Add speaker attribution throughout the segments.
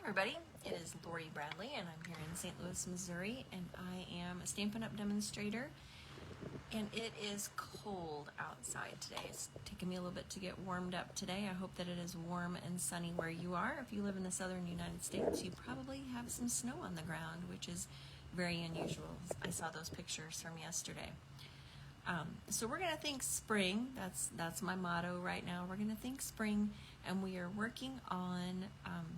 Speaker 1: everybody, it is Lori Bradley and I'm here in St. Louis, Missouri, and I am a Stampin' Up! Demonstrator, and it is cold outside today. It's taken me a little bit to get warmed up today. I hope that it is warm and sunny where you are. If you live in the southern United States, you probably have some snow on the ground, which is very unusual. I saw those pictures from yesterday. So we're going to think spring. That's my motto right now. We're going to think spring, and we are working on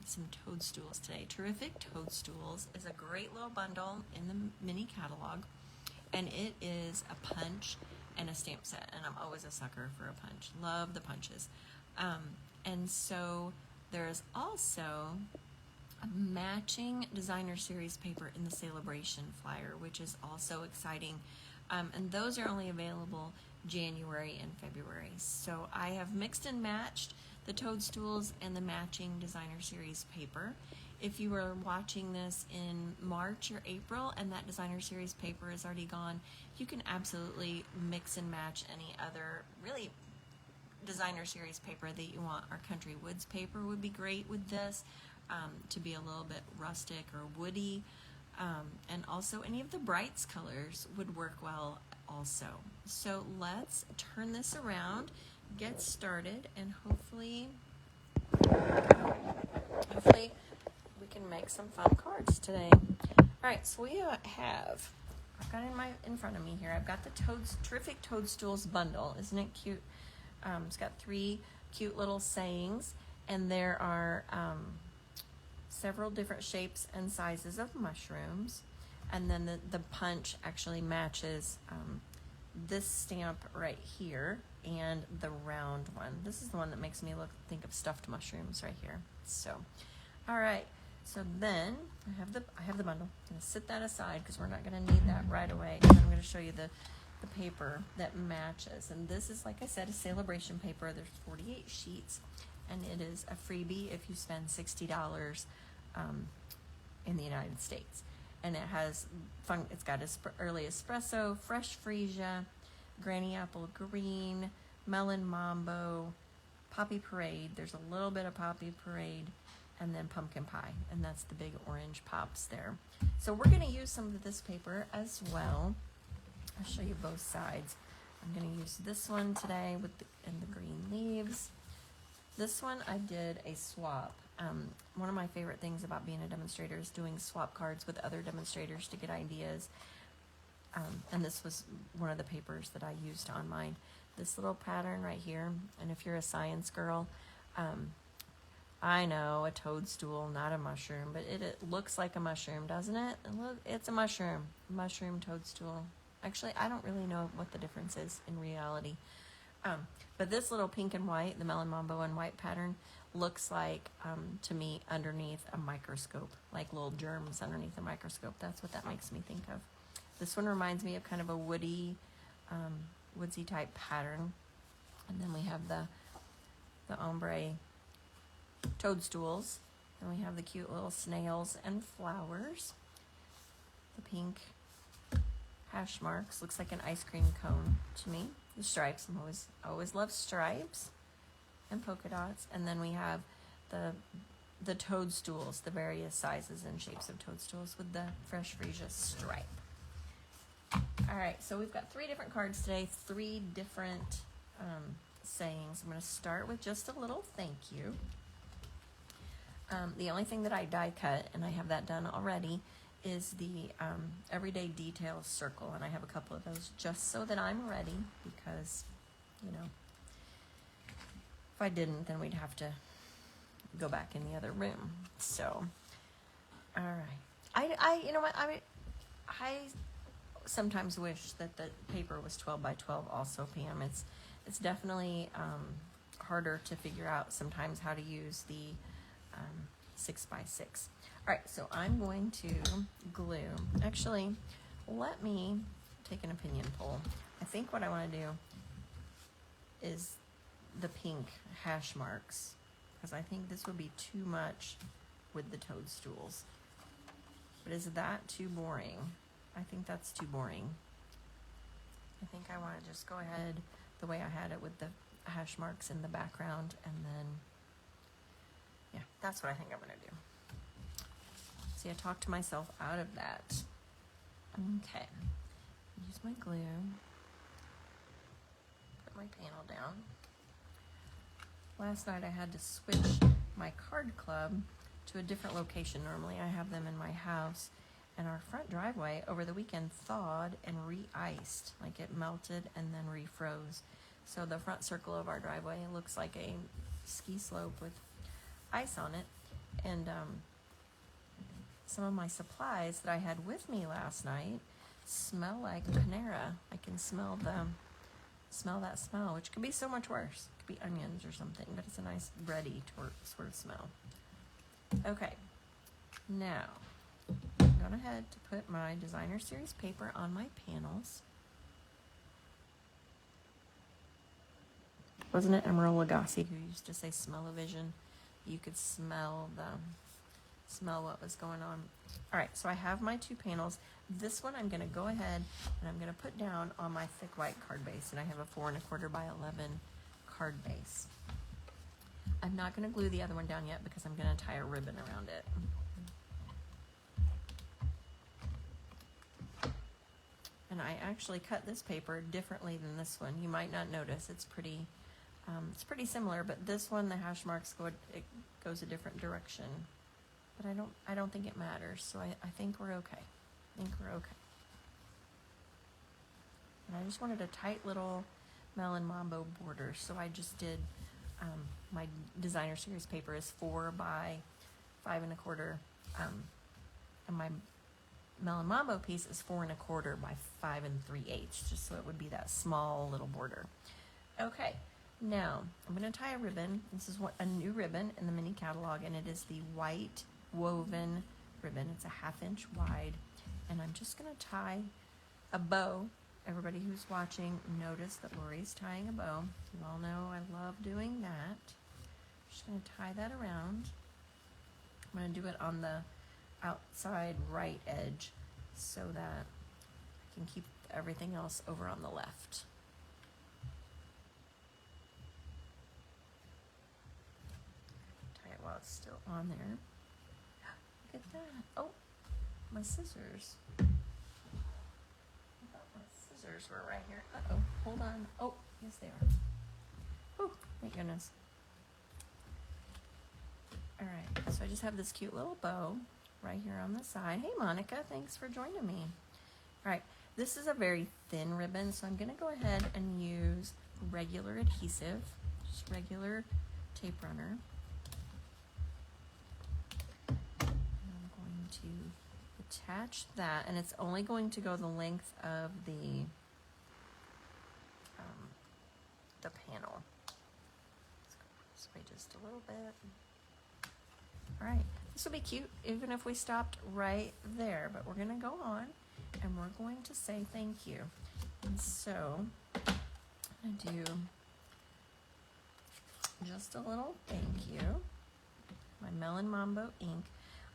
Speaker 1: some toadstools today. Terrific Toadstools is a great little bundle in the mini catalog, and it is a punch and a stamp set, and I'm always a sucker for a punch. Love the punches. And so there's also a matching designer series paper in the Celebration flyer, which is also exciting. And those are only available January and February. So I have mixed and matched the toadstools and the matching designer series paper. If you are watching this in March or April and that designer series paper is already gone, you can absolutely mix and match any other really designer series paper that you want. Our Country Woods paper would be great with this, to be a little bit rustic or woody. And also any of the brights colors would work well also. So let's turn this around, get started, and hopefully we can make some fun cards today. Alright, so we have, I've got in front of me here, I've got the Terrific Toadstools Bundle. Isn't it cute? It's got 3 cute little sayings, and there are several different shapes and sizes of mushrooms, and then the punch actually matches this stamp right here and the round one. This is the one that makes me think of stuffed mushrooms right here. So, all right. So then I have the bundle. I'm gonna set that aside because we're not gonna need that right away. And I'm gonna show you the paper that matches. And this is, like I said, a Celebration paper. There's 48 sheets, and it is a freebie if you spend $60 in the United States. And it has it's got early espresso, fresh freesia, granny apple green, melon mambo, poppy parade. There's a little bit of poppy parade, and then pumpkin pie, and that's the big orange pops there. So we're going to use some of this paper as well. I'll show you both sides. I'm going to use this one today with the green leaves. This one I did a swap. One of my favorite things about being a demonstrator is doing swap cards with other demonstrators to get ideas. And this was one of the papers that I used on mine. This little pattern right here, and if you're a science girl, I know a toadstool, not a mushroom, but it looks like a mushroom, doesn't it? It's a mushroom toadstool. Actually, I don't really know what the difference is in reality. But this little pink and white, the Melon Mambo and white pattern, looks like, to me, underneath a microscope, like little germs underneath a microscope. That's what that makes me think of. This one reminds me of kind of a woodsy type pattern. And then we have the ombre toadstools. And we have the cute little snails and flowers. The pink hash marks, looks like an ice cream cone to me. The stripes, I always love stripes and polka dots. And then we have the toadstools, the various sizes and shapes of toadstools with the fresh freesia stripe. All right, so we've got 3 different cards today, 3 different sayings. I'm going to start with just a little thank you. The only thing that I die cut, and I have that done already, is the everyday details circle, and I have a couple of those just so that I'm ready, because, you know, if I didn't, then we'd have to go back in the other room. So, all right. I you know what, I sometimes wish that the paper was 12 by 12 also, Pam. It's definitely harder to figure out sometimes how to use the 6 by 6. All right, so I'm going to glue. Actually, let me take an opinion poll. I think what I want to do is the pink hash marks, because I think this would be too much with the toadstools. But is that too boring? I think that's too boring. I think I want to just go ahead the way I had it with the hash marks in the background, and then, yeah, that's what I think I'm going to do. See, I talked myself out of that. Okay, use my glue, put my panel down. Last night I had to switch my card club to a different location. Normally I have them in my house, and our front driveway over the weekend thawed and re-iced, like it melted and then refroze. So the front circle of our driveway looks like a ski slope with ice on it. And some of my supplies that I had with me last night smell like Panera. I can smell that smell, which could be so much worse. It could be onions or something, but it's a nice bready sort of smell. Okay, now I'm going ahead to put my Designer Series paper on my panels. Wasn't it Emeril Lagasse who used to say smell-o-vision? You could smell what was going on. All right, so I have my two panels. This one I'm going to go ahead and I'm going to put down on my thick white card base, and I have a 4 1/4 by 11 card base. I'm not going to glue the other one down yet because I'm going to tie a ribbon around it. And I actually cut this paper differently than this one. You might not notice. It's pretty similar, but this one, the hash marks goes a different direction. But I don't think it matters, so I think we're okay. And I just wanted a tight little Melon Mambo border, so I just did my Designer Series paper is 4 by 5 1/4, and my Melon Mambo piece is 4 1/4 by 5 3/8, just so it would be that small little border. Okay, now I'm going to tie a ribbon. This is a new ribbon in the mini catalog, and it is the white woven ribbon. It's a 1/2 inch wide, and I'm just going to tie a bow. Everybody who's watching, notice that Lori's tying a bow. You all know I love doing that. I'm just going to tie that around. I'm going to do it on the outside right edge so that I can keep everything else over on the left. Tie it while it's still on there. Look at that. Oh, my scissors. Scissors were right here. Uh-oh, hold on. Oh, yes they are. Oh, thank goodness. All right, so I just have this cute little bow right here on the side. Hey, Monica, thanks for joining me. All right, this is a very thin ribbon, so I'm going to go ahead and use regular adhesive, just regular tape runner. And I'm going to attach that, and it's only going to go the length of the panel. Let's go this way just a little bit. All right, this will be cute even if we stopped right there, but we're going to go on and we're going to say thank you. And so I'm going to do just a little thank you. My Melon Mambo ink.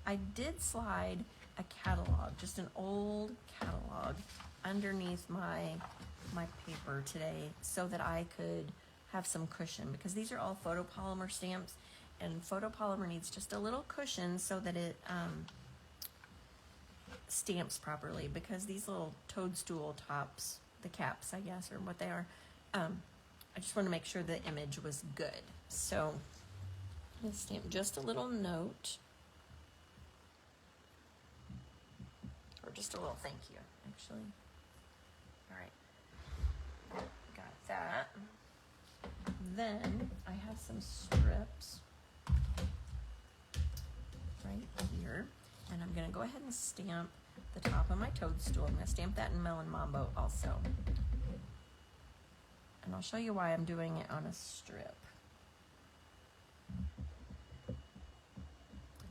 Speaker 1: I did slide a catalog, just an old catalog, underneath my paper today so that I could have some cushion, because these are all photopolymer stamps, and photopolymer needs just a little cushion so that it stamps properly, because these little toadstool tops, the caps I guess, or what they are, I just want to make sure the image was good. So I'm going to stamp just a little note, or just a little thank you actually. All right, got that. Then I have some strips right here, and I'm going to go ahead and stamp the top of my toadstool. I'm going to stamp that in Melon Mambo also, and I'll show you why I'm doing it on a strip in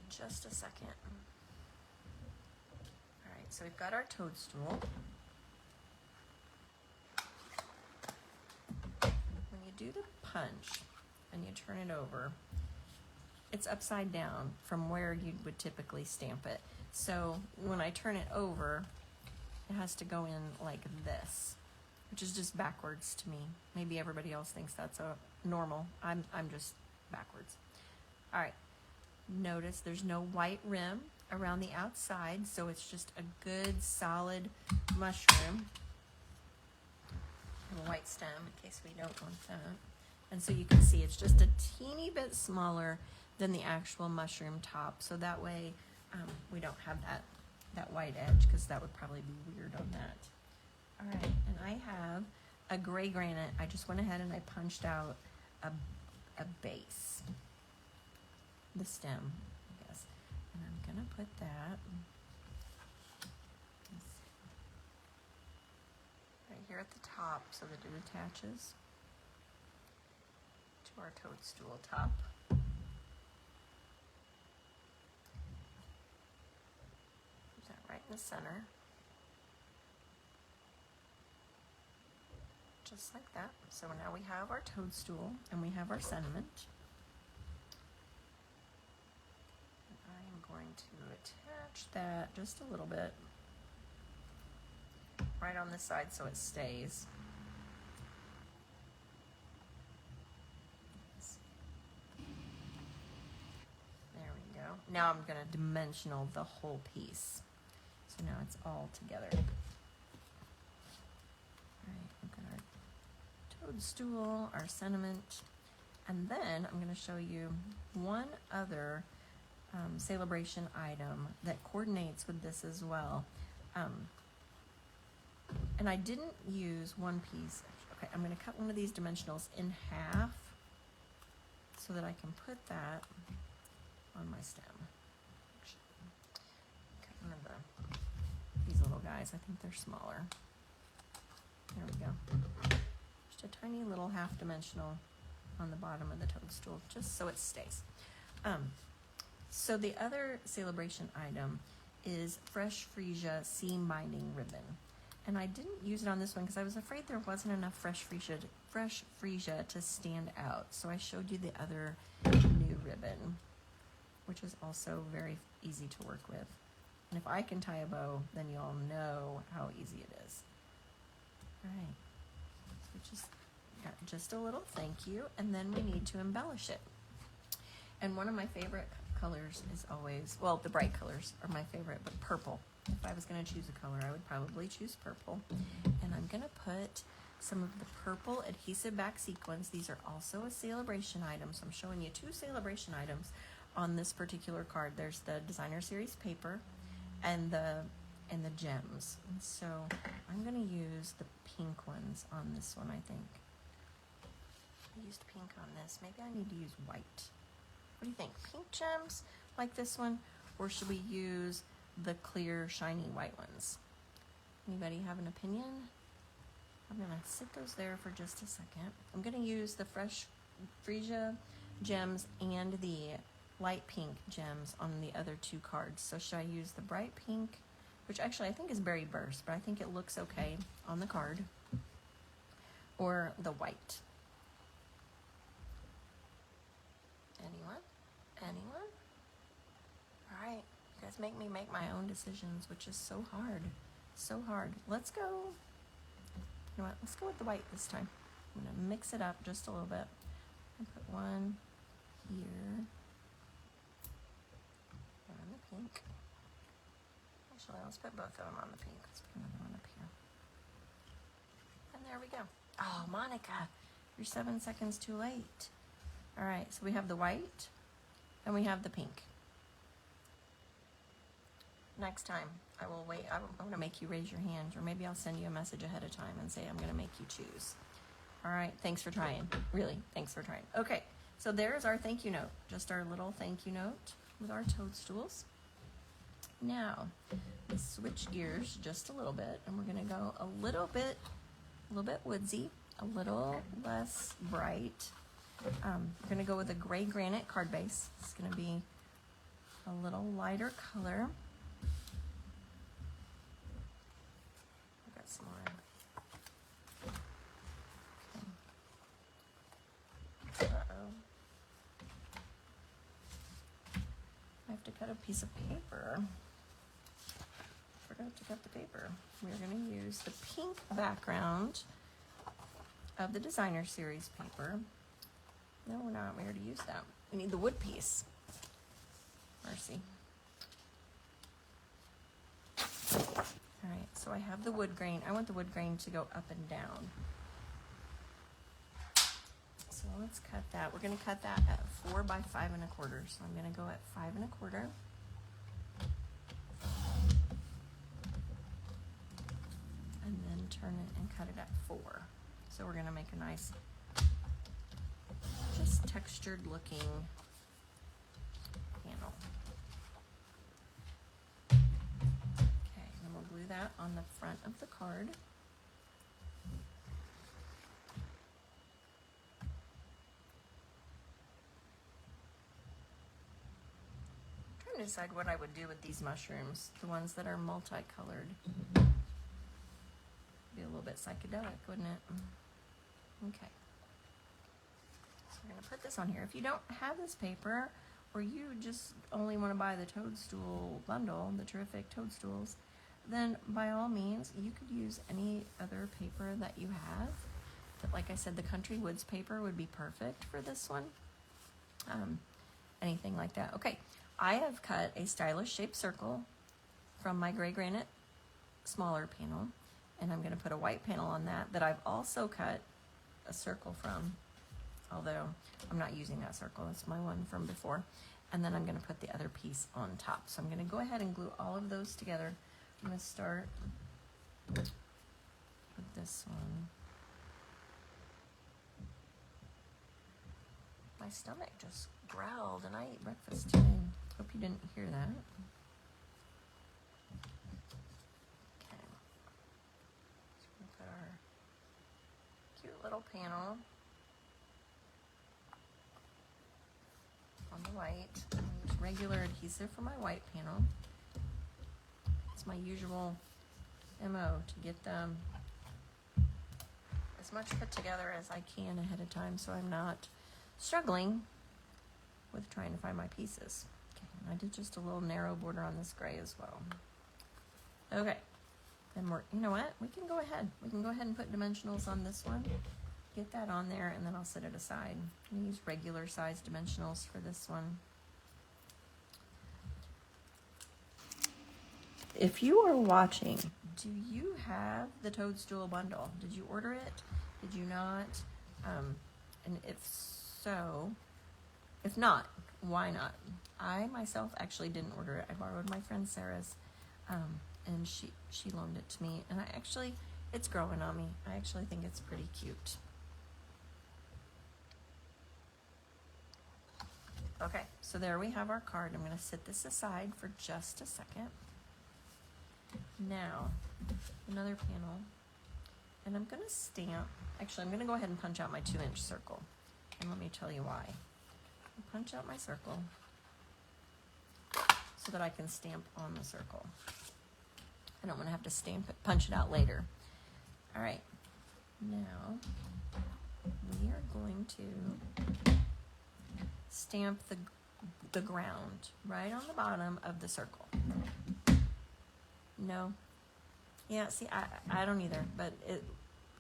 Speaker 1: just a second. All right, so we've got our toadstool. When you do the punch and you turn it over, it's upside down from where you would typically stamp it. So when I turn it over, it has to go in like this, which is just backwards to me. Maybe everybody else thinks that's a normal. I'm just backwards. All right, notice there's no white rim. around the outside, so it's just a good solid mushroom. A white stem in case we don't want that. And so you can see it's just a teeny bit smaller than the actual mushroom top, so that way we don't have that white edge, because that would probably be weird on that. All right, and I have a gray granite. I just went ahead and I punched out a base, the stem, I guess, and I'm gonna put that right here at the top so that it attaches to our toadstool top. Put that right in the center. Just like that. So now we have our toadstool and we have our sentiment. And I am going to attach that just a little bit right on this side so it stays. There we go. Now I'm going to dimensional the whole piece. So now it's all together. Toadstool, our sentiment, and then I'm going to show you one other celebration item that coordinates with this as well. And I didn't use one piece. Okay, I'm going to cut one of these dimensionals in half so that I can put that on my stem. Cut one of these little guys. I think they're smaller. There we go. A tiny little half dimensional on the bottom of the toadstool, just so it stays. So the other celebration item is fresh Freesia seam binding ribbon, and I didn't use it on this one because I was afraid there wasn't enough fresh Freesia to stand out. So I showed you the other new ribbon, which is also very easy to work with. And if I can tie a bow, then you all know how easy it is. All right. Just a little thank you, and then we need to embellish it. And one of my favorite colors is always, well, the bright colors are my favorite, but purple. If I was going to choose a color, I would probably choose purple. And I'm going to put some of the purple adhesive back sequins. These are also a celebration item, so I'm showing you two celebration items on this particular card. There's the Designer Series Paper and the gems. And so I'm going to use the pink ones on this one, I think. I used pink on this. Maybe I need to use white. What do you think? Pink gems like this one, or should we use the clear, shiny white ones? Anybody have an opinion? I'm going to sit those there for just a second. I'm going to use the fresh Freesia gems and the light pink gems on the other two cards. So should I use the bright pink, which actually I think is Berry Burst, but I think it looks okay on the card, or the white? Anyone? All right, you guys make me make my own decisions, which is so hard, so hard. Let's go, you know what, let's go with the white this time. I'm gonna mix it up just a little bit and put one here, one on the pink. Actually, let's put both of them on the pink. Let's put another one up here. And there we go. Oh, Monica, you're 7 seconds too late. All right, so we have the white and we have the pink. Next time, I will wait. I'm going to make you raise your hand, or maybe I'll send you a message ahead of time and say I'm going to make you choose. All right, thanks for trying. Really, thanks for trying. Okay, so there's our thank you note, just our little thank you note with our toadstools. Now, let's switch gears just a little bit, and we're going to go a little bit woodsy, a little less bright. We're going to go with a gray granite card base. It's going to be a little lighter color. I've got some more. Okay. Uh-oh. I have to cut a piece of paper. Forgot to cut the paper. We're going to use the pink background of the Designer Series paper. No, we're not. We already used that. We need the wood piece. Mercy. All right, so I have the wood grain. I want the wood grain to go up and down. So let's cut that. We're going to cut that at 4 by 5 1/4. So I'm going to go at 5 1/4. And then turn it and cut it at 4. So we're going to make a nice, just textured looking panel. Okay, and we'll glue that on the front of the card. I'm trying to decide what I would do with these mushrooms, the ones that are multicolored. Be a little bit psychedelic, wouldn't it? Okay. So we're going to put this on here. If you don't have this paper, or you just only want to buy the Toadstool Bundle, the Terrific Toadstools, then by all means, you could use any other paper that you have. But like I said, the Country Woods paper would be perfect for this one. Anything like that. Okay, I have cut a stylish shaped circle from my gray granite smaller panel, and I'm going to put a white panel on that I've also cut a circle from, although I'm not using that circle, it's my one from before. And then I'm going to put the other piece on top. So I'm going to go ahead and glue all of those together. I'm going to start with this one. My stomach just growled and I ate breakfast today. Hope you didn't hear that. Okay. So we're going to put our cute little panel on the white. I'm going to use regular adhesive for my white panel. It's my usual MO to get them as much put together as I can ahead of time so I'm not struggling with trying to find my pieces. Okay, and I did just a little narrow border on this gray as well. Okay, then you know what? We can go ahead and put dimensionals on this one. Get that on there, and then I'll set it aside. I'm going to use regular size dimensionals for this one. If you are watching, do you have the Toadstool Bundle? Did you order it? Did you not? And if so, if not, why not? I myself actually didn't order it. I borrowed my friend Sarah's, and she loaned it to me, and it's growing on me. I actually think it's pretty cute. Okay, so there we have our card. I'm going to set this aside for just a second. Now, another panel, and I'm going to stamp. Actually, I'm going to go ahead and punch out my 2-inch circle, and let me tell you why. I'll punch out my circle so that I can stamp on the circle. I don't want to have to punch it out later. All right, now we are going to stamp the ground right on the bottom of the circle. No? Yeah, see, I don't either, but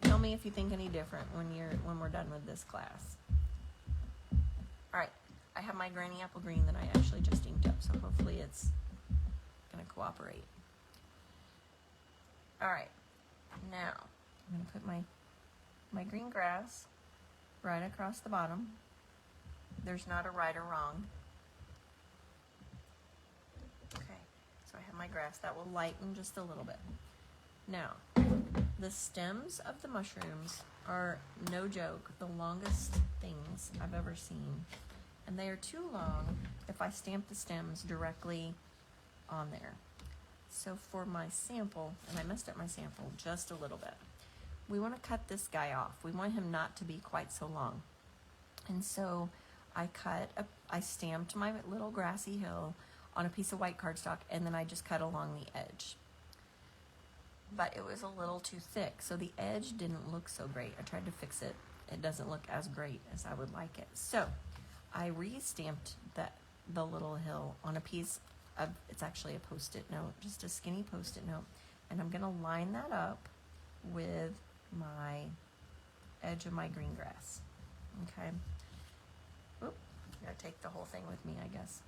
Speaker 1: tell me if you think any different when we're done with this class. All right, I have my Granny Apple Green that I actually just inked up, so hopefully it's gonna cooperate. All right, now I'm gonna put my green grass right across the bottom. There's not a right or wrong. Okay, so I have my grass. That will lighten just a little bit. Now, the stems of the mushrooms are, no joke, the longest things I've ever seen. And they are too long if I stamp the stems directly on there. So for my sample, and I messed up my sample just a little bit, we want to cut this guy off. We want him not to be quite so long. And so I stamped my little grassy hill on a piece of white cardstock, and then I just cut along the edge. But it was a little too thick, so the edge didn't look so great. I tried to fix it. It doesn't look as great as I would like it. So I re-stamped the little hill on a piece of, it's actually a Post-it note, just a skinny Post-it note, and I'm going to line that up with my edge of my green grass. Okay. Oop, I gotta take the whole thing with me, I guess.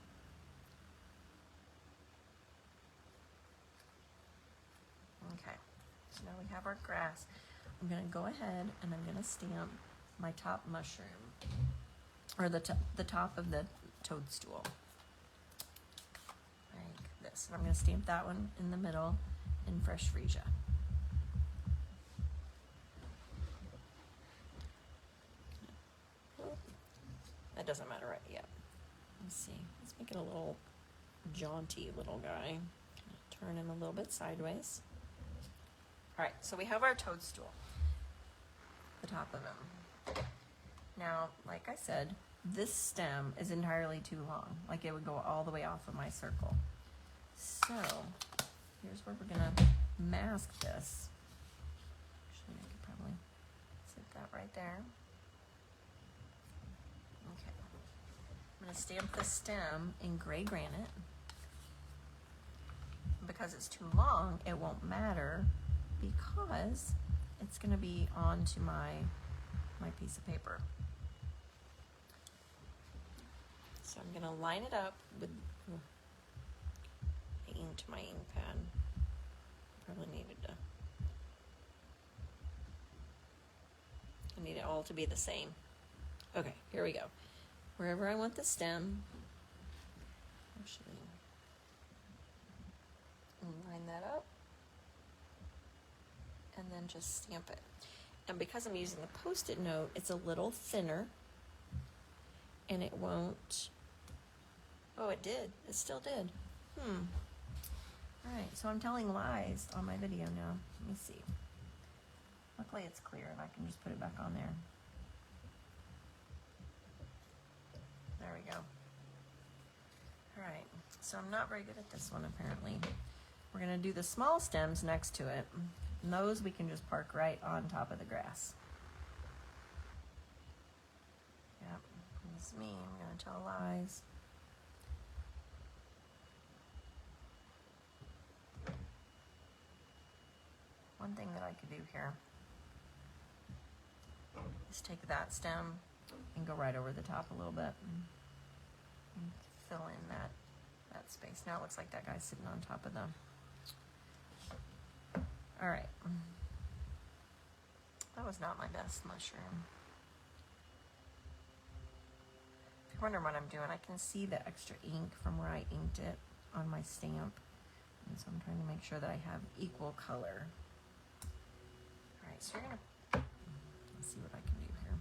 Speaker 1: Okay, so now we have our grass. I'm gonna go ahead and I'm gonna stamp my top mushroom, or the top of the toadstool, like this. And I'm gonna stamp that one in the middle in fresh Freesia. That doesn't matter right yet. Let's see. Let's make it a little jaunty little guy. Turn him a little bit sideways. All right, so we have our toadstool, the top of him. Now, like I said, this stem is entirely too long. Like it would go all the way off of my circle. So here's where we're gonna mask this. Actually, I could probably sit that right there. Okay. I'm gonna stamp the stem in gray granite. Because it's too long, it won't matter because it's gonna be onto my piece of paper. So I'm gonna line it up with I inked my ink pad. Probably needed to. I need it all to be the same. Okay, here we go. Wherever I want the stem, actually line that up and then just stamp it. And because I'm using the Post-it note, it's a little thinner and it won't. Oh, it did. It still did. All right, so I'm telling lies on my video now. Let me see. Luckily it's clear and I can just put it back on there. There we go. All right, so I'm not very good at this one apparently. We're gonna do the small stems next to it. And those we can just park right on top of the grass. Yep, this is me, I'm gonna tell lies. One thing that I could do here is take that stem and go right over the top a little bit and fill in that space. Now it looks like that guy's sitting on top of the. All right, that was not my best mushroom. If you're wondering what I'm doing, I can see the extra ink from where I inked it on my stamp, and so I'm trying to make sure that I have equal color. All right, so you're gonna, let's see what I can do here.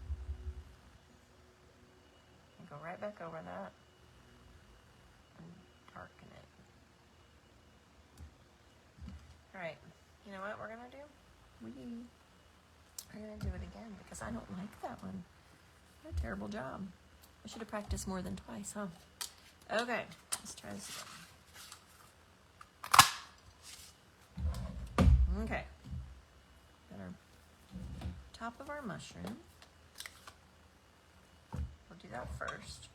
Speaker 1: And go right back over that and darken it. All right, you know what we're gonna do? We're gonna do it again because I don't like that one. What a terrible job. I should have practiced more than twice, huh? Okay, let's try this again. Okay. Got our top of our mushroom. We'll do that first.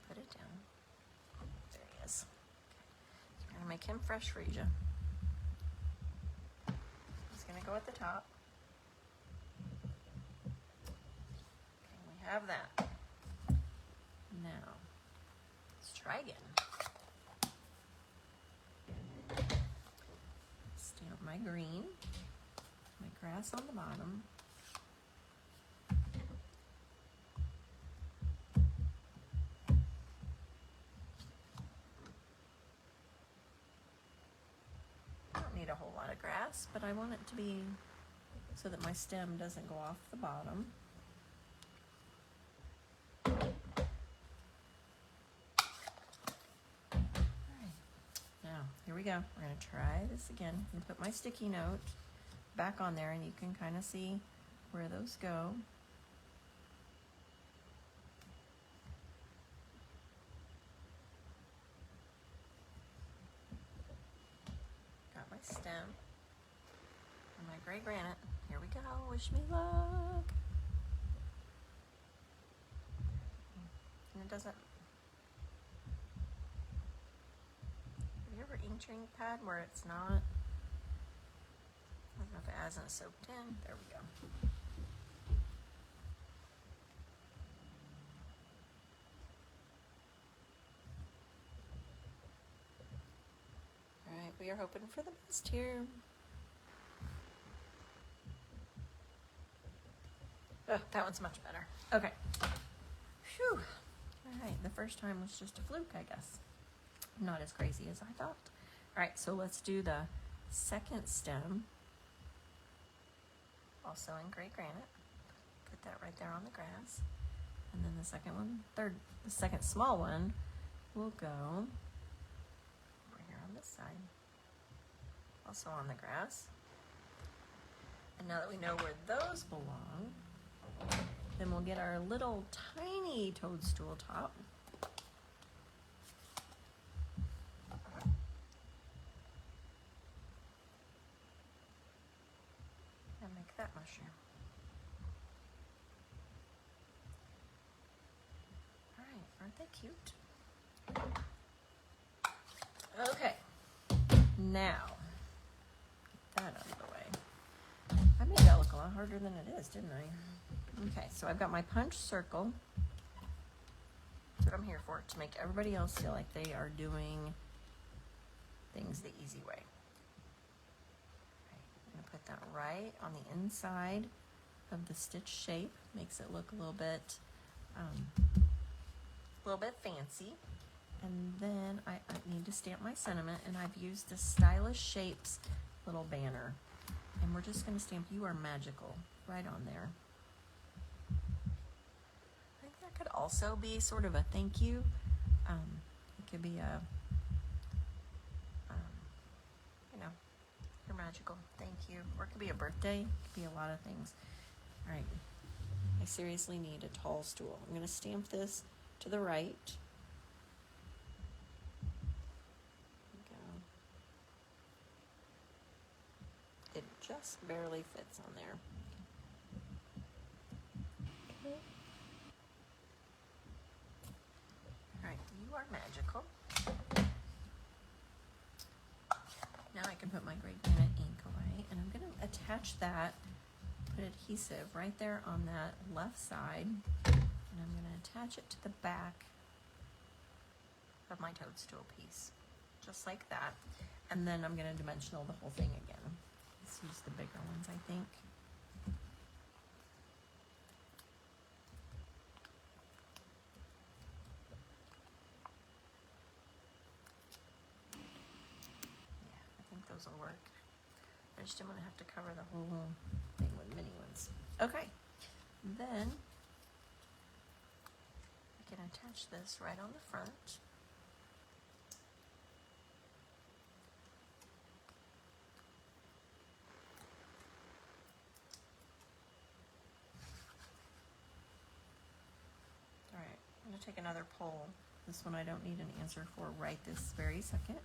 Speaker 1: Put it down. There he is. Okay. So we're gonna make him fresh Freesia. He's gonna go at the top. Okay, we have that. Now, let's try again. Stamp my green, my grass on the bottom. I don't need a whole lot of grass, but I want it to be so that my stem doesn't go off the bottom. Here we go. We're going to try this again. I'm going to put my sticky note back on there and you can kind of see where those go. Got my stem and my gray granite. Here we go. Wish me luck. And it doesn't. Inked your ink pad where it's not, I don't know if it hasn't soaked in. There we go. we are hoping for the best here. Oh, that one's much better. Okay. Phew. All right, the first time was just a fluke, I guess. Not as crazy as I thought. All right, so let's do the second stem. Also in gray granite. Put that right there on the grass. And then the second one, the second small one will go over here on this side. Also on the grass. And now that we know where those belong, then we'll get our little tiny toadstool top. And make that mushroom. All right, aren't they cute? Okay, now, get that out of the way. I made that look a lot harder than it is, didn't I? Okay, so I've got my punch circle. That's what I'm here for, to make everybody else feel like they are doing things the easy way. I'm gonna put that right on the inside of the stitch shape. Makes it look a little bit fancy. And then I need to stamp my sentiment, and I've used the Stylish Shapes little banner. And we're just gonna stamp "You Are Magical" right on there. I think that could also be sort of a thank you. It could be a, you know, "You're magical, thank you." Or it could be a birthday, it could be a lot of things. All right, I seriously need a tall stool. I'm gonna stamp this to the right. It just barely fits on there. Okay. All right, "You Are Magical." Now I can put my gray granite ink away, and I'm going to attach that, put adhesive right there on that left side, and I'm going to attach it to the back of my toadstool piece, just like that. And then I'm going to dimensional the whole thing again. Let's use the bigger ones, I think. Yeah, I think those will work. I just didn't want to have to cover the whole thing with mini ones. Okay, then I can attach this right on the front. I'm going to take another poll. This one I don't need an answer for right this very second.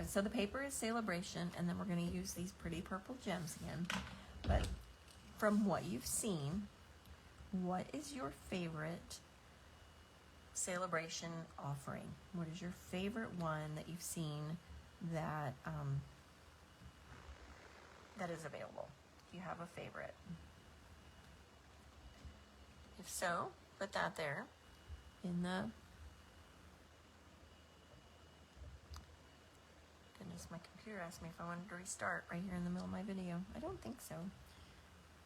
Speaker 1: So the paper is Celebration, and then we're going to use these pretty purple gems again. But from what you've seen, what is your favorite Celebration offering? What is your favorite one that you've seen that that is available? Do you have a favorite? If so, put that there in the, goodness, my computer asked me if I wanted to restart right here in the middle of my video. I don't think so.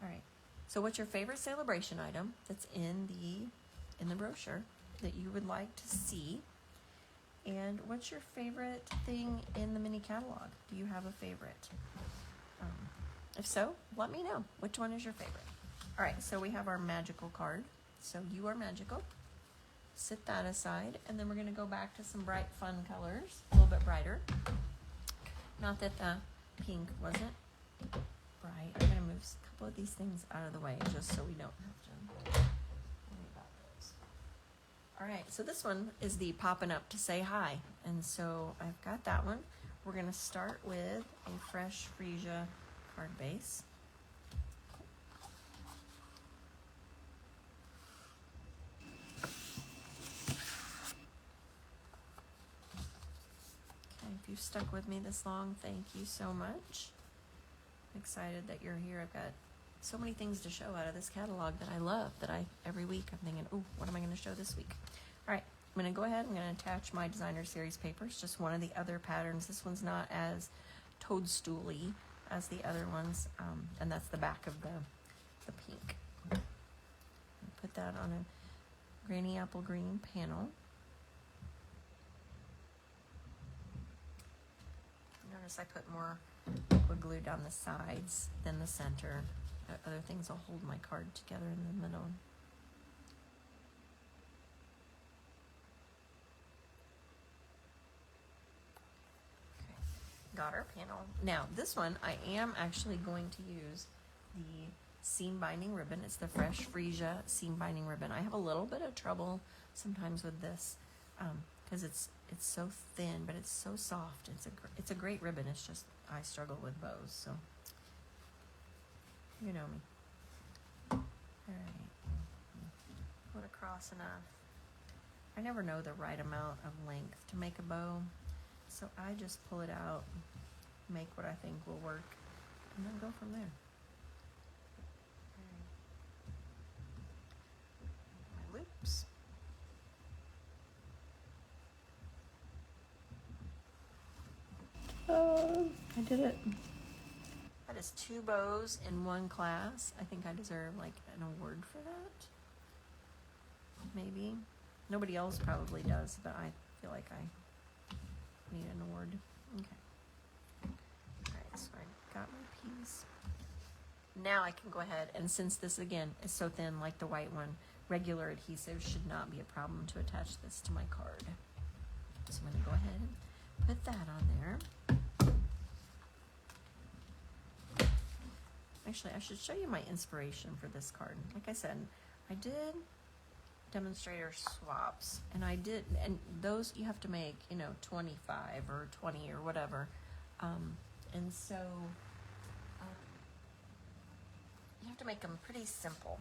Speaker 1: All right, so what's your favorite Celebration item that's in the brochure that you would like to see? And what's your favorite thing in the mini catalog? Do you have a favorite? If so, let me know. Which one is your favorite? All right, so we have our magical card. So "You Are Magical." Set that aside, and then we're going to go back to some bright, fun colors, a little bit brighter. Not that the pink wasn't bright. I'm going to move a couple of these things out of the way just so we don't have to worry about those. All right, so this one is the "Popping Up to Say Hi," and so I've got that one. We're going to start with a fresh Freesia card base. If you've stuck with me this long, thank you so much. I'm excited that you're here. I've got so many things to show out of this catalog that I love, that every week I'm thinking, oh, what am I going to show this week? All right, I'm going to go ahead, I'm going to attach my Designer Series paper. It's just one of the other patterns. This one's not as toadstooly as the other ones, and that's the back of the pink. Put that on a granny apple green panel. Notice I put more wood glue down the sides than the center. Other things will hold my card together in the middle. Okay, got our panel. Now this one I am actually going to use the seam binding ribbon. It's the fresh Freesia seam binding ribbon. I have a little bit of trouble sometimes with this because it's so thin, but it's so soft. It's a great ribbon. It's just I struggle with bows, so you know me. All right, put across enough. I never know the right amount of length to make a bow, so I just pull it out, make what I think will work, and then go from there. My loops. Oh, I did it. That is 2 bows in one class. I think I deserve like an award for that. Maybe. Nobody else probably does, but I feel like I need an award. Okay. Alright, so I got my piece. Now I can go ahead, and since this again is so thin like the white one, regular adhesive should not be a problem to attach this to my card. So I'm going to go ahead and put that on there. Actually, I should show you my inspiration for this card. Like I said, I did demonstrator swaps, and those you have to make, 25 or 20 or whatever. And so you have to make them pretty simple.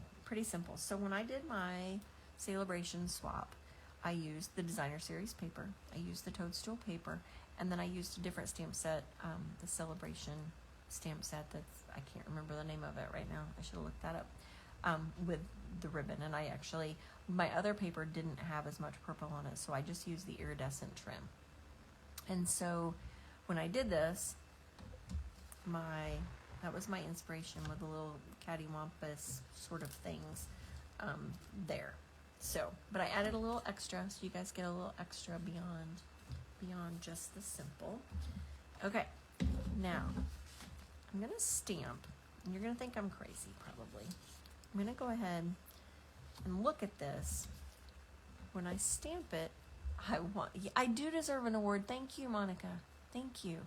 Speaker 1: So when I did my Celebration swap, I used the Designer Series paper, I used the Toadstool paper, and then I used a different stamp set, the Celebration stamp set I can't remember the name of it right now. I should have looked that up, with the ribbon. And my other paper didn't have as much purple on it, so I just used the iridescent trim. And so when I did this, that was my inspiration with the little cattywampus sort of things there. So, but I added a little extra, so you guys get a little extra beyond just the simple. Okay, now I'm gonna stamp, and you're gonna think I'm crazy probably. I'm gonna go ahead and look at this. When I stamp it, I do deserve an award. Thank you, Monica. Thank you.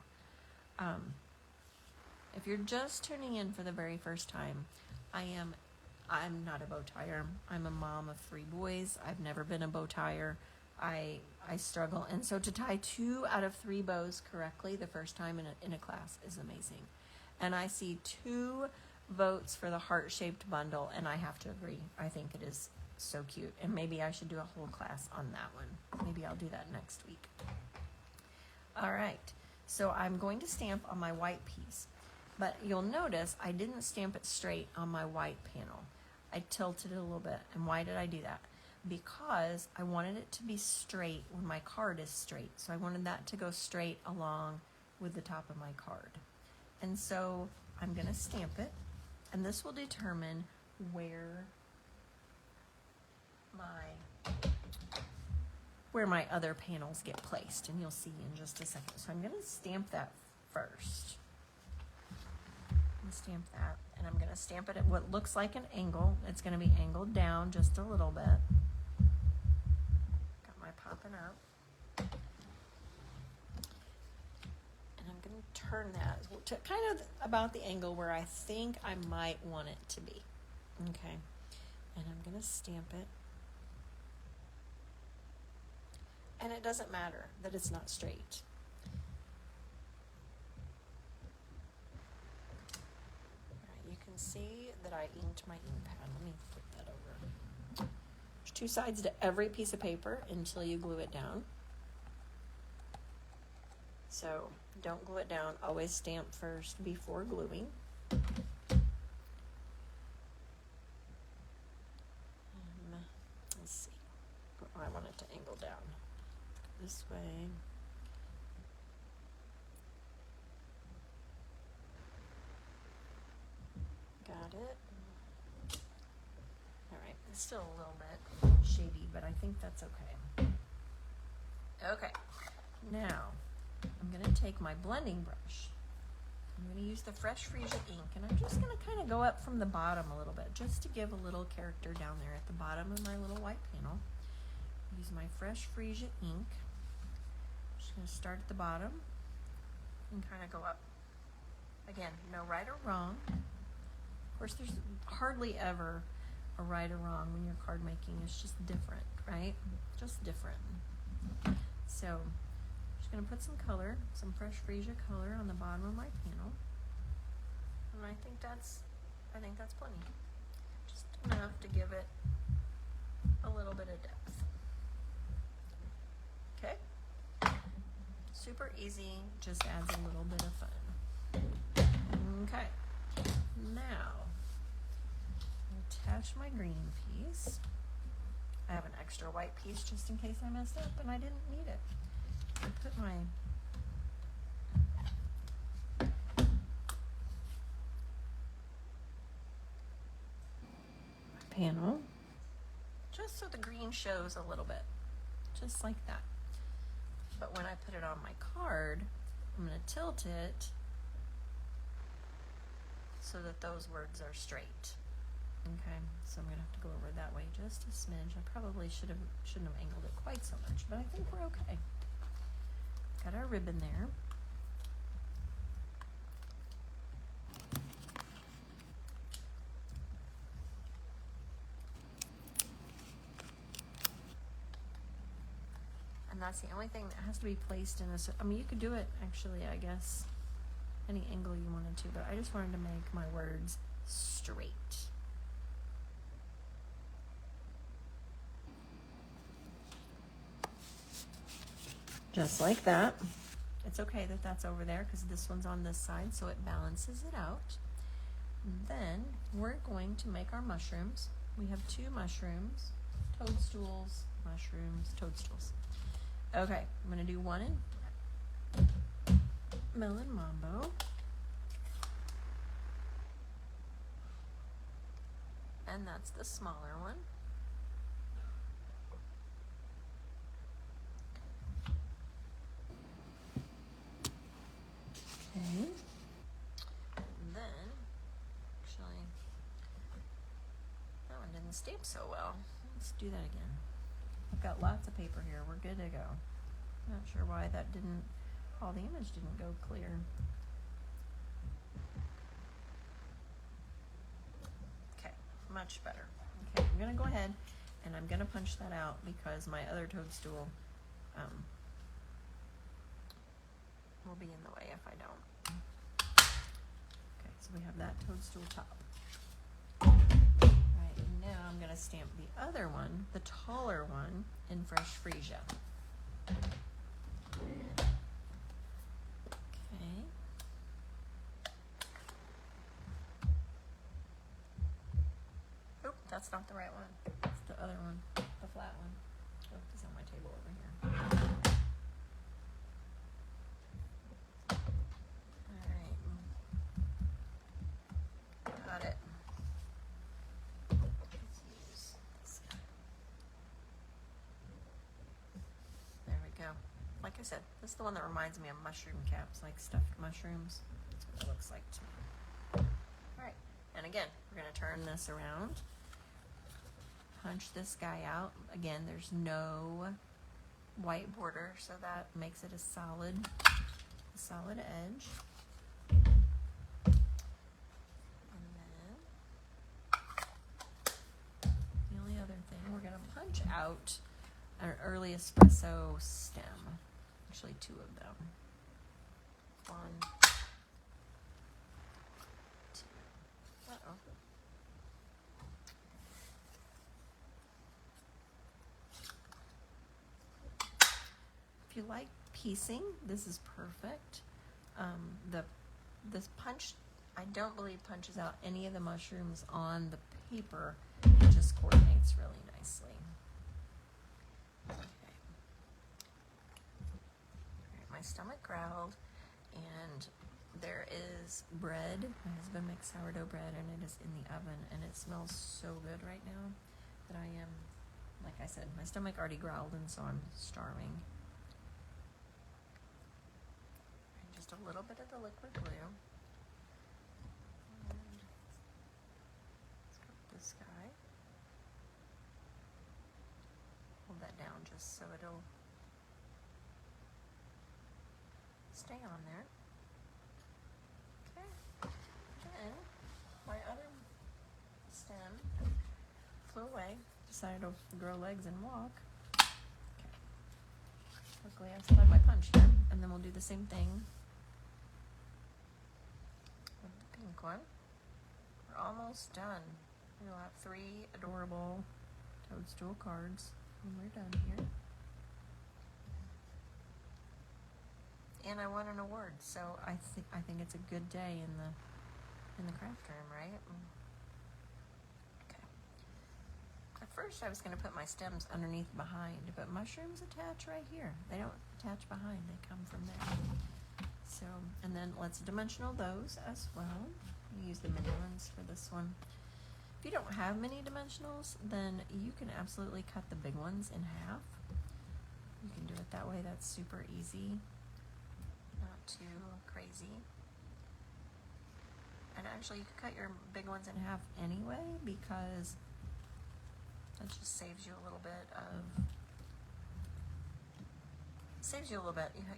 Speaker 1: If you're just tuning in for the very first time, I'm not a bow tire. I'm a mom of 3 boys. I've never been a bow tire. I struggle, and so to tie 2 out of 3 bows correctly the first time in a class is amazing. And I see 2 votes for the heart-shaped bundle, and I have to agree. I think it is so cute, and maybe I should do a whole class on that one. Maybe I'll do that next week. All right, so I'm going to stamp on my white piece, but you'll notice I didn't stamp it straight on my white panel. I tilted it a little bit, and why did I do that? Because I wanted it to be straight when my card is straight, so I wanted that to go straight along with the top of my card. And so I'm going to stamp it, and this will determine where my other panels get placed, and you'll see in just a second. So I'm going to stamp that first. Stamp that, and I'm going to stamp it at what looks like an angle. It's going to be angled down just a little bit. Got my popping up. Turn that to kind of about the angle where I think I might want it to be. Okay, and I'm going to stamp it. And it doesn't matter that it's not straight. All right, you can see that I inked my ink pad. Let me flip that over. There's 2 sides to every piece of paper until you glue it down. So don't glue it down. Always stamp first before gluing. Let's see. Oh, I want it to angle down this way. Got it. All right, it's still a little bit shady, but I think that's okay. Okay, now I'm gonna take my blending brush. I'm gonna use the fresh Freesia ink, and I'm just gonna kind of go up from the bottom a little bit, just to give a little character down there at the bottom of my little white panel. Use my fresh Freesia ink. Just gonna start at the bottom and kind of go up. Again, no right or wrong. Of course, there's hardly ever a right or wrong when you're card making. It's just different, right? Just different. So I'm just going to put some color, some fresh Freesia color on the bottom of my panel. And I think that's plenty. Just enough to give it a little bit of depth. Okay? Super easy, just adds a little bit of fun. Okay. Now, attach my green piece. I have an extra white piece just in case I messed up and I didn't need it. I put my panel just so the green shows a little bit, just like that. But when I put it on my card, I'm going to tilt it so that those words are straight. Okay, so I'm gonna have to go over that way just a smidge. I probably shouldn't have angled it quite so much, but I think we're okay. Got our ribbon there. And that's the only thing that has to be placed in this. I mean, you could do it actually, I guess, any angle you wanted to, but I just wanted to make my words straight. Just like that. It's okay that that's over there because this one's on this side, so it balances it out. And then we're going to make our mushrooms. We have two mushrooms, toadstools, mushrooms, toadstools. Okay, I'm going to do one in Melon Mambo. And that's the smaller one. Okay. And then, actually, that one didn't stamp so well. Let's do that again. I've got lots of paper here. We're good to go. Not sure why that didn't, oh, the image didn't go clear. Okay, much better. Okay, I'm going to go ahead and I'm going to punch that out because my other toadstool will be in the way if I don't. Okay, so we have that toadstool top. Right, and now I'm going to stamp the other one, the taller one, in fresh Freesia. Okay. Oop, that's not the right one. It's the other one, the flat one. Oh, it's on my table over here. Got it. Let's use this guy. There we go. Like I said, this is the one that reminds me of mushroom caps, like stuffed mushrooms. That's what it looks like to me. Alright, and again, we're going to turn this around. Punch this guy out. Again, there's no white border, so that makes it a solid edge. Punch out an early espresso stem. Actually, two of them. One, two. Uh-oh. If you like piecing, this is perfect. This punch, I don't believe punches out any of the mushrooms on the paper. It just coordinates really nicely. my stomach growled, and there is bread. My husband makes sourdough bread, and it is in the oven, and it smells so good right now that I am, like I said, my stomach already growled, and so I'm starving. And just a little bit of the liquid glue. And let's go with this guy. Hold that down just so it'll stay on there. Okay. Then my other stem flew away. Decided to grow legs and walk. Okay. Luckily I still have my punch here, and then we'll do the same thing with the pink one. We're almost done. We'll have 3 adorable toadstool cards when we're done here. And I won an award, so I think it's a good day in the craft room, right? Okay. At first I was going to put my stems underneath behind, but mushrooms attach right here. They don't attach behind, they come from there. So, and then let's dimensional those as well. We use the mini ones for this one. If you don't have mini dimensionals, then you can absolutely cut the big ones in half. You can do it that way. That's super easy. Not too crazy. And actually you can cut your big ones in half anyway, because that just saves you a little bit of,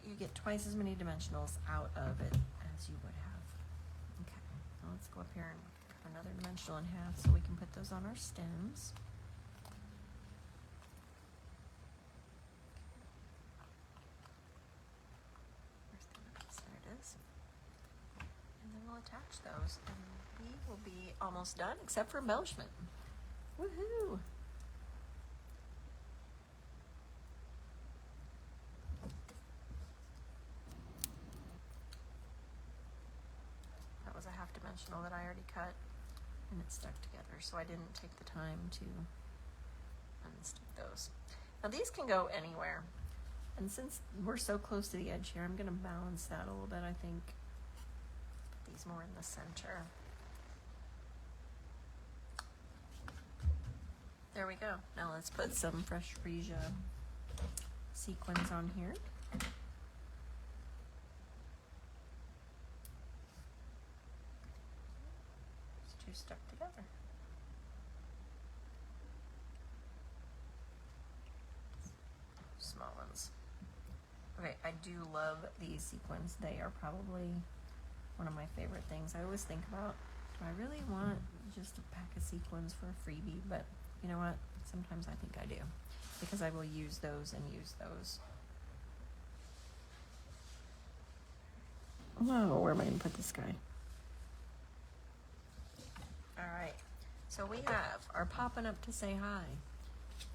Speaker 1: you get twice as many dimensionals out of it as you would have. Okay, now let's go up here and cut another dimensional in half so we can put those on our stems. And then we'll attach those, and we will be almost done, except for embellishment. Woohoo! That was a half dimensional that I already cut, and it stuck together, so I didn't take the time to unstick those. Now these can go anywhere, and since we're so close to the edge here, I'm going to balance that a little bit, I think. Put these more in the center. There we go. Now let's put some fresh Freesia sequins on here. These two stuck together. Small ones. Okay, I do love these sequins. They are probably one of my favorite things. I always think about, do I really want just a pack of sequins for a freebie? But you know what? Sometimes I think I do, because I will use those and use those. Whoa, where am I going to put this guy? All right, so we have our popping up to say hi.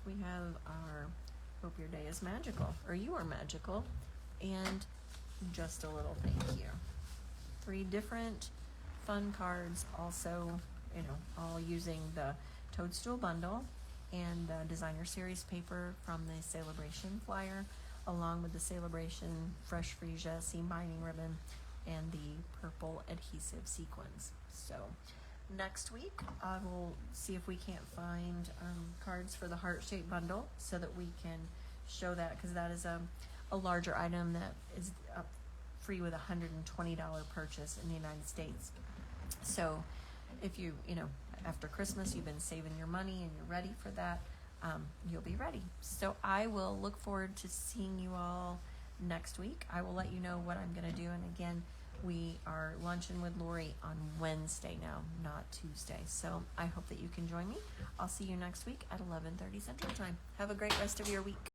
Speaker 1: We have our hope your day is magical, or you are magical, and just a little thank you. 3 different fun cards, also, you know, all using the Toadstool Bundle and the Designer Series Paper from the Celebration flyer, along with the Celebration Fresh Freesia seam binding ribbon and the purple adhesive sequins. So next week I will see if we can't find cards for the heart-shaped bundle so that we can show that, because that is a larger item that is free with a $120 purchase in the United States. So if you know, after Christmas you've been saving your money and you're ready for that, you'll be ready. So I will look forward to seeing you all next week. I will let you know what I'm going to do. And again, we are lunching with Lori on Wednesday now, not Tuesday. So I hope that you can join me. I'll see you next week at 11:30 Central Time. Have a great rest of your week.